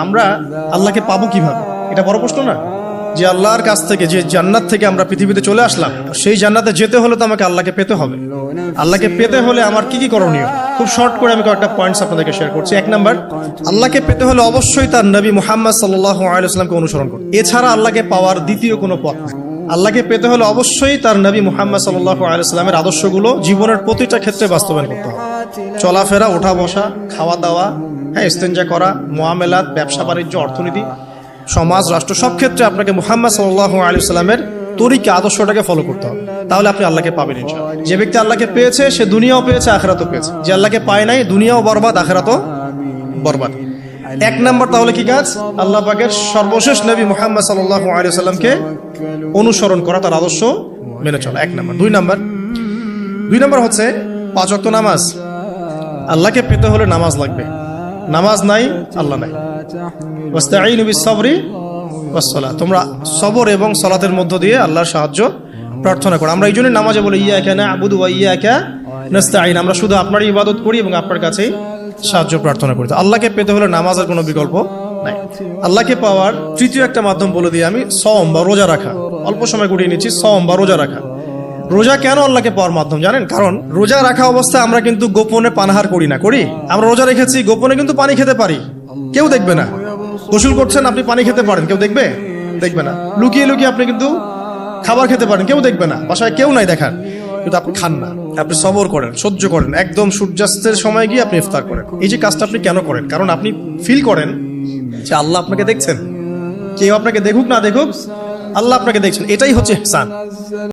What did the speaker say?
আমরা আল্লাহকে পাবো কিভাবে, এটা বড় প্রশ্ন না? যে আল্লাহর কাছ থেকে, যে জান্নাত থেকে আমরা পৃথিবীতে চলে আসলাম, সেই জান্নাতে যেতে হলে তো আমাকে আল্লাহকে পেতে হবে। আল্লাহকে পেতে হলে আমার কি কি করণীয়, খুব শর্ট করে আমি কয়েকটা পয়েন্টস আপনাদেরকে শেয়ার করছি। এক নাম্বার, আল্লাহকে পেতে হলে অবশ্যই তার নবী মুহাম্মদ সাল্লাল্লাহু আলাইহি ওয়াসাল্লামকে অনুসরণ করতে। এছাড়া আল্লাহকে পাওয়ার দ্বিতীয় কোনো পথ নেই। আল্লাহকে পেতে হলে অবশ্যই তার নবী মুহাম্মদ সাল্লাল্লাহু আলাইহি ওয়াসাল্লামের আদর্শগুলো জীবনের প্রতিটা ক্ষেত্রে বাস্তবায়ন করতে হবে। চলাফেরা, ওঠা বসা, খাওয়া দাওয়া, ইস্তেঞ্জা করা, মুআমালাত, ব্যবসা বাণিজ্য, অর্থনীতি, সমাজ, রাষ্ট্র, সব ক্ষেত্রে আপনাকে মুহাম্মদ সাল্লাল্লাহু আলাইহি ওয়াসাল্লামের তরিকা, আদর্শটাকে ফলো করতে হবে। তাহলে আপনি আল্লাহকে পাবেন ইনশাআল্লাহ। যে ব্যক্তি আল্লাহকে পেয়েছে সে দুনিয়াও পেয়েছে, আখিরাতও পেয়েছে। যে আল্লাহকে পায় নাই, দুনিয়াও বরবাদ, আখিরাতও বরবাদ। এক নাম্বার তাহলে কি কাজ? আল্লাহ পাকের সর্বশেষ নবী মুহাম্মদ সাল্লাল্লাহু আলাইহি ওয়াসাল্লামকে অনুসরণ করা, তার আদর্শ মেনে চলা, এক নাম্বার। দুই নাম্বার হচ্ছে 5 ওয়াক্ত নামাজ। আল্লাহকে পেতে হলে নামাজ লাগবে। নামাজ নাই, আল্লাহ নাই। ওয়াস্তাঈনু বিস-সাবরি ওয়াস-সালাহ, তোমরা সবর এবং সালাতের মধ্য দিয়ে আল্লাহর সাহায্য প্রার্থনা করো। আমরা এই জন্য নামাজে বলি ইয়্যাকা না'বুদু ওয়া ইয়্যাকা নাস্তাঈন, আমরা শুধু আপনারই ইবাদত করি এবং আপনার কাছেই সাহায্য প্রার্থনা করি। আল্লাহকে পেতে হলে নামাজের কোনো বিকল্প নাই। আল্লাহকে পাওয়ার তৃতীয় একটা মাধ্যম বলে দিই আমি, সওম বা রোজা রাখা। অল্প সময় গুটিয়ে নিচ্ছি, সওম বা রোজা রাখা। রোজা কেন আল্লাহকে পাওয়ার মাধ্যম জানেন? কারণ রোজা রাখা অবস্থায় আমরা কিন্তু গোপনে পানাহার করি না, করি? আমরা রোজা রেখেছি, গোপনে কিন্তু পানি খেতে পারি, কেউ দেখবে না। গোসল করছেন, আপনি পানি খেতে পারেন, কেউ দেখবে না। লুকিয়ে লুকিয়ে আপনি কিন্তু খাবার খেতে পারেন, কেউ দেখবে না, বাসায় কেউ নাই দেখার, কিন্তু আপনি খান না। আপনি সবর করেন, সহ্য করেন, একদম সূর্যাস্তের সময় গিয়ে আপনি ইফতার করেন। এই যে কাজটা আপনি কেন করেন? কারণ আপনি ফিল করেন যে আল্লাহ আপনাকে দেখছেন। কেউ আপনাকে দেখুক না দেখুক, আল্লাহ আপনাকে দেখছেন। এটাই হচ্ছে ইহসান।